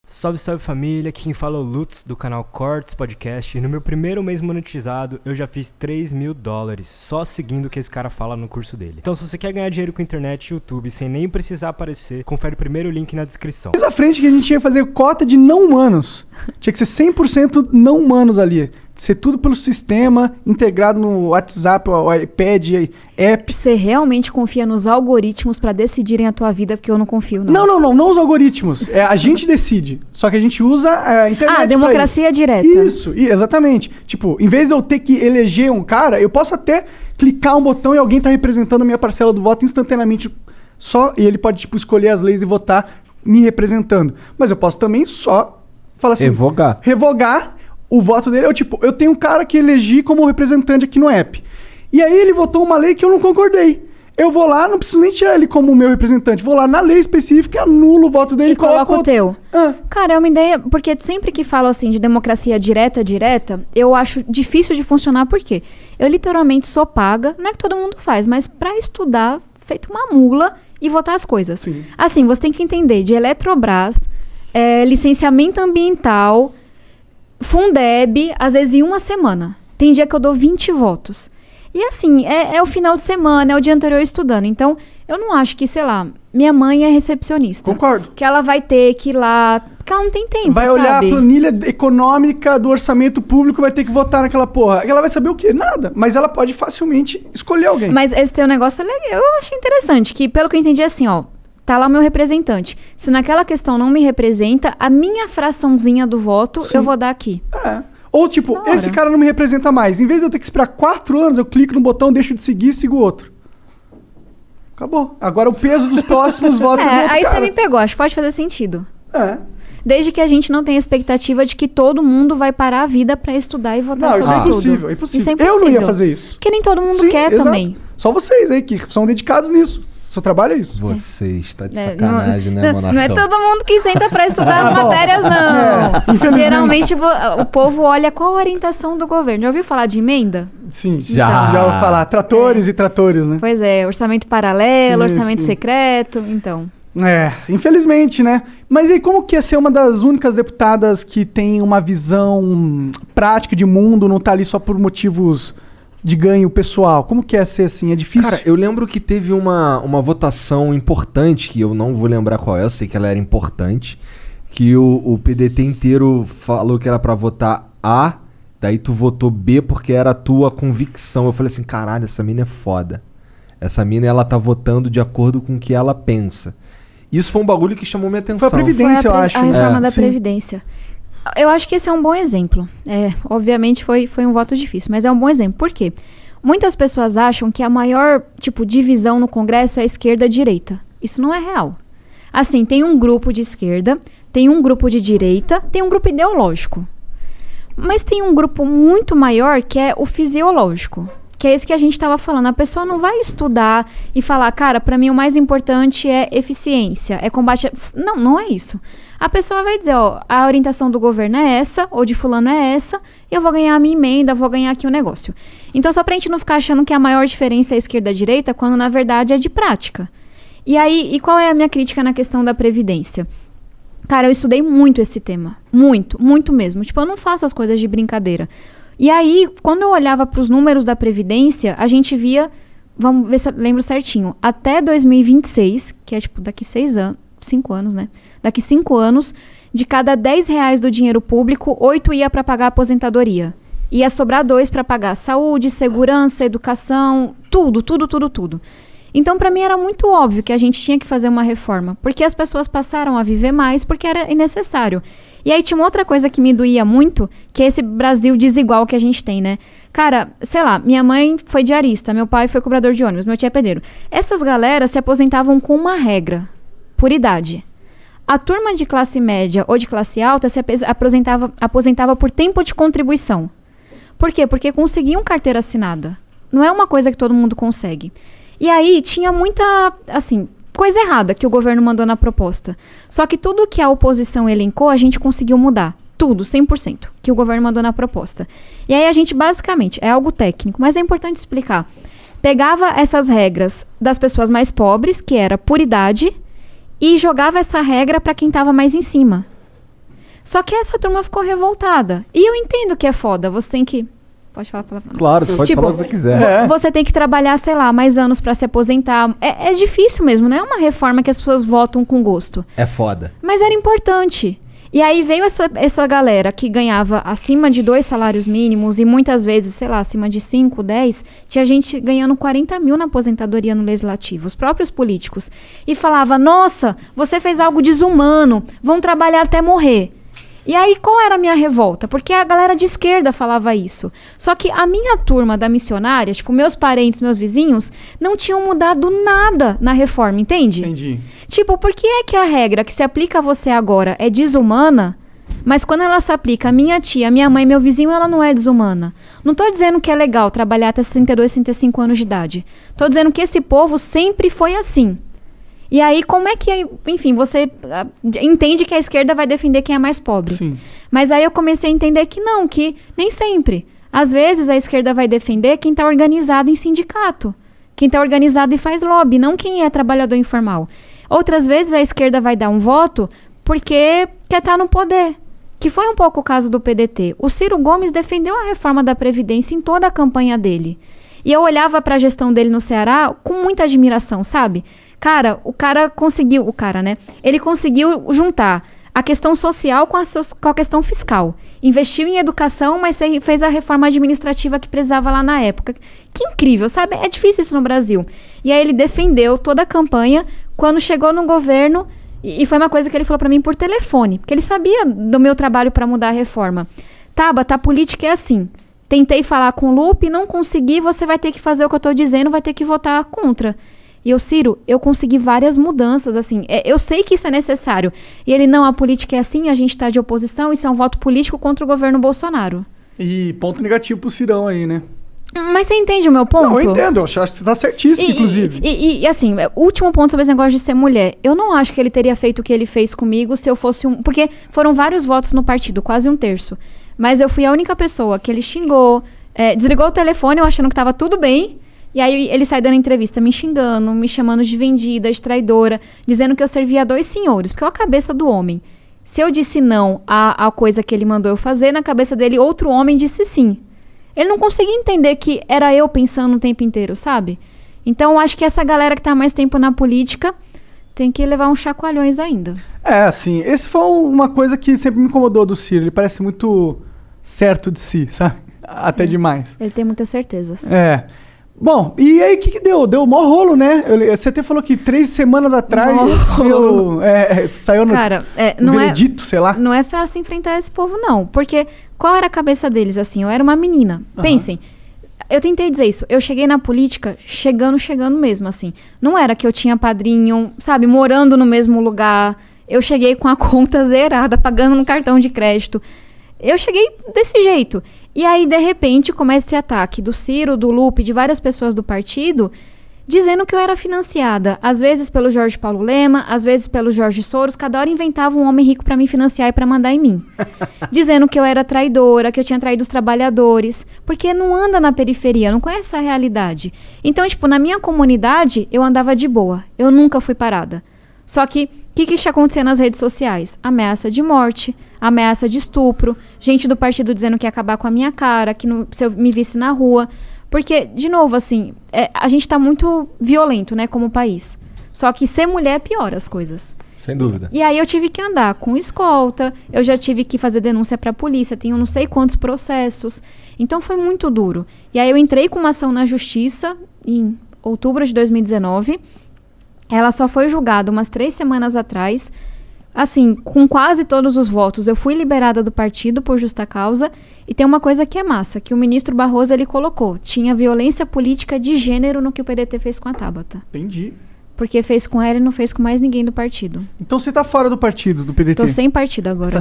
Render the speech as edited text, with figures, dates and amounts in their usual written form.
Salve, salve família, aqui quem fala é o Lutz do canal Cortes Podcast e no meu primeiro mês monetizado eu já fiz $3.000 só seguindo o que esse cara fala no curso dele. Então se você quer ganhar dinheiro com internet e YouTube sem nem precisar aparecer, confere o primeiro link na descrição. Mais à frente que a gente ia fazer cota de não humanos, tinha que ser 100% não humanos ali. Ser tudo pelo sistema, integrado no WhatsApp, o iPad, app. Você realmente confia nos algoritmos pra decidirem a tua vida? Porque eu não confio, não. Não os algoritmos. A gente decide. Só que a gente usa a internet. Ah, democracia direta. Isso, exatamente. Tipo, em vez de eu ter que eleger um cara, eu posso até clicar um botão e alguém tá representando a minha parcela do voto instantaneamente só, e ele pode, tipo, escolher as leis e votar me representando. Mas eu posso também só falar assim... Revogar o voto dele. Eu tenho um cara que elegi como representante aqui no app. E aí ele votou uma lei que eu não concordei. Eu vou lá, não preciso nem tirar ele como meu representante. Vou lá na lei específica, anulo o voto dele e coloca o teu. Cara, é uma ideia... Porque sempre que falo assim de democracia direta, eu acho difícil de funcionar. Por quê? Eu literalmente sou paga, não é que todo mundo faz, mas pra estudar, feito uma mula e votar as coisas. Sim. Assim, você tem que entender de Eletrobras, licenciamento ambiental... Fundeb, às vezes em uma semana. Tem dia que eu dou 20 votos. E assim, é o final de semana, é o dia anterior estudando. Então, eu não acho que, sei lá, minha mãe é recepcionista. Concordo. Que ela vai ter que ir lá... Porque ela não tem tempo, vai sabe? Olhar a planilha econômica do orçamento público, vai ter que votar naquela porra. Ela vai saber o quê? Nada. Mas ela pode facilmente escolher alguém. Mas esse teu negócio é legal. Eu achei interessante. Que, pelo que eu entendi, assim, ó... Tá lá o meu representante. Se naquela questão não me representa, a minha fraçãozinha do voto, sim, eu vou dar aqui. Ou tipo, esse cara não me representa mais. Em vez de eu ter que esperar 4 anos, eu clico no botão, deixo de seguir e sigo o outro. Acabou. Agora o peso dos próximos votos é do outro aí cara. Você me pegou. Acho que pode fazer sentido. Desde que a gente não tenha expectativa de que todo mundo vai parar a vida pra estudar e votar sobre tudo. Isso é impossível. Isso é impossível. Eu não ia fazer isso. Porque nem todo mundo quer também. Só vocês aí que são dedicados nisso. Seu trabalho é isso. Você está de sacanagem, né, Monarcão? Não é todo mundo que senta pra estudar as matérias, não. Geralmente o povo olha qual a orientação do governo. Já ouviu falar de emenda? Sim, já ouviu falar. Tratores e tratores, né? Pois é, orçamento paralelo, orçamento secreto, então... Infelizmente, né? Mas aí como que é ser uma das únicas deputadas que tem uma visão prática de mundo, não tá ali só por motivos... de ganho pessoal? Como que é ser assim? É difícil? Cara, eu lembro que teve uma votação importante, que eu não vou lembrar qual é, eu sei que ela era importante, que o PDT inteiro falou que era pra votar A, daí tu votou B porque era a tua convicção. Eu falei assim, caralho, essa mina é foda. Essa mina, ela tá votando de acordo com o que ela pensa. Isso foi um bagulho que chamou minha atenção. Foi a Previdência, eu acho. A reforma da Previdência. Eu acho que esse é um bom exemplo. Obviamente foi um voto difícil, mas é um bom exemplo. Por quê? Muitas pessoas acham que a maior, divisão no Congresso é a esquerda e a direita. Isso não é real. Assim, tem um grupo de esquerda, tem um grupo de direita, tem um grupo ideológico. Mas tem um grupo muito maior que é o fisiológico. Que é isso que a gente estava falando. A pessoa não vai estudar e falar, cara, para mim o mais importante é eficiência, é combate... Não é isso. A pessoa vai dizer, ó, a orientação do governo é essa, ou de fulano é essa, e eu vou ganhar a minha emenda, vou ganhar aqui o negócio. Então, só pra gente não ficar achando que a maior diferença é a esquerda e a direita, quando na verdade é de prática. E aí, qual é a minha crítica na questão da Previdência? Cara, eu estudei muito esse tema. Muito, muito mesmo. Eu não faço as coisas de brincadeira. E aí, quando eu olhava para os números da Previdência, a gente via, vamos ver se eu lembro certinho, até 2026, que é daqui 5 anos, né? Daqui 5 anos, de cada R$10 do dinheiro público, 8 ia para pagar a aposentadoria. Ia sobrar 2 para pagar saúde, segurança, educação, tudo. Então, para mim, era muito óbvio que a gente tinha que fazer uma reforma, porque as pessoas passaram a viver mais porque era necessário. E aí tinha uma outra coisa que me doía muito, que é esse Brasil desigual que a gente tem, né? Cara, sei lá, minha mãe foi diarista, meu pai foi cobrador de ônibus, meu tio é pedreiro. Essas galeras se aposentavam com uma regra, por idade. A turma de classe média ou de classe alta se aposentava por tempo de contribuição. Por quê? Porque conseguiam carteira assinada. Não é uma coisa que todo mundo consegue. E aí tinha muita, coisa errada que o governo mandou na proposta. Só que tudo que a oposição elencou, a gente conseguiu mudar. Tudo, 100%, que o governo mandou na proposta. E aí a gente, basicamente, é algo técnico, mas é importante explicar. Pegava essas regras das pessoas mais pobres, que era por idade, e jogava essa regra para quem estava mais em cima. Só que essa turma ficou revoltada. E eu entendo que é foda, você tem que... Pode falar a palavra? Claro, você pode Tipo, falar o que você quiser. Você tem que trabalhar, sei lá, mais anos pra se aposentar. É difícil mesmo, não é uma reforma que as pessoas votam com gosto. É foda. Mas era importante. E aí veio essa galera que ganhava acima de 2 salários mínimos e muitas vezes, sei lá, acima de 5, 10, tinha gente ganhando 40 mil na aposentadoria no legislativo, os próprios políticos. E falava, nossa, você fez algo desumano, vão trabalhar até morrer. E aí, qual era a minha revolta? Porque a galera de esquerda falava isso. Só que a minha turma da missionária, tipo, meus parentes, meus vizinhos, não tinham mudado nada na reforma, entende? Entendi. Tipo, por que é que a regra que se aplica a você agora é desumana, mas quando ela se aplica a minha tia, minha mãe, meu vizinho, ela não é desumana? Não tô dizendo que é legal trabalhar até 62, 65 anos de idade. Tô dizendo que esse povo sempre foi assim. E aí, como é que, enfim, você entende que a esquerda vai defender quem é mais pobre. Sim. Mas aí eu comecei a entender que não, que nem sempre. Às vezes a esquerda vai defender quem está organizado em sindicato. Quem está organizado e faz lobby, não quem é trabalhador informal. Outras vezes a esquerda vai dar um voto porque quer estar no poder. Que foi um pouco o caso do PDT. O Ciro Gomes defendeu a reforma da Previdência em toda a campanha dele. E eu olhava para a gestão dele no Ceará com muita admiração, sabe? Cara, ele conseguiu juntar a questão social com a questão fiscal. Investiu em educação, mas fez a reforma administrativa que precisava lá na época. Que incrível, sabe? É difícil isso no Brasil. E aí ele defendeu toda a campanha. Quando chegou no governo, e foi uma coisa que ele falou pra mim por telefone, porque ele sabia do meu trabalho pra mudar a reforma. Tabata, a política é assim. Tentei falar com o Lupe, não consegui, você vai ter que fazer o que eu tô dizendo, vai ter que votar contra. E eu, Ciro, eu consegui várias mudanças, assim, eu sei que isso é necessário. E ele, não, a política é assim, a gente tá de oposição, isso é um voto político contra o governo Bolsonaro. E ponto negativo pro Cirão aí, né? Mas você entende o meu ponto? Não, eu entendo, eu acho que você tá certíssimo, inclusive. E assim, o último ponto sobre esse negócio de ser mulher. Eu não acho que ele teria feito o que ele fez comigo se eu fosse um... Porque foram vários votos no partido, quase 1/3. Mas eu fui a única pessoa que ele xingou, desligou o telefone, eu achando que tava tudo bem. E aí ele sai dando entrevista me xingando, me chamando de vendida, de traidora, dizendo que eu servia a 2 senhores, porque é a cabeça do homem. Se eu disse não à coisa que ele mandou eu fazer, na cabeça dele outro homem disse sim. Ele não conseguia entender que era eu pensando o tempo inteiro, sabe? Então eu acho que essa galera que tá mais tempo na política tem que levar uns chacoalhões ainda. Assim, esse foi uma coisa que sempre me incomodou do Ciro. Ele parece muito certo de si, sabe? Até demais. Ele tem muitas certezas. Bom, e aí o que deu? Deu mó rolo, né? Você até falou que 3 semanas atrás saiu no não veredito, sei lá. Não é fácil enfrentar esse povo, não. Porque qual era a cabeça deles, assim? Eu era uma menina. Pensem, eu tentei dizer isso. Eu cheguei na política chegando mesmo, assim. Não era que eu tinha padrinho, sabe? Morando no mesmo lugar. Eu cheguei com a conta zerada, pagando no cartão de crédito. Eu cheguei desse jeito. E aí, de repente, começa esse ataque do Ciro, do Lupe, de várias pessoas do partido, dizendo que eu era financiada. Às vezes pelo Jorge Paulo Lema, às vezes pelo Jorge Soros. Cada hora inventava um homem rico pra me financiar e pra mandar em mim. Dizendo que eu era traidora, que eu tinha traído os trabalhadores. Porque não anda na periferia, não conhece a realidade. Então, tipo, na minha comunidade, eu andava de boa. Eu nunca fui parada. Só que, o que está acontecendo nas redes sociais? Ameaça de morte, ameaça de estupro, gente do partido dizendo que ia acabar com a minha cara, que se eu me visse na rua. Porque, de novo, assim, a gente tá muito violento, né, como país. Só que ser mulher piora as coisas. Sem dúvida. E aí eu tive que andar com escolta, eu já tive que fazer denúncia pra polícia, tenho não sei quantos processos. Então foi muito duro. E aí eu entrei com uma ação na justiça em outubro de 2019. Ela só foi julgada umas 3 semanas atrás. Assim, com quase todos os votos, eu fui liberada do partido por justa causa. E tem uma coisa que é massa, que o ministro Barroso, ele colocou. Tinha violência política de gênero no que o PDT fez com a Tabata. Entendi. Porque fez com ela e não fez com mais ninguém do partido. Então você tá fora do partido, do PDT? Tô sem partido agora.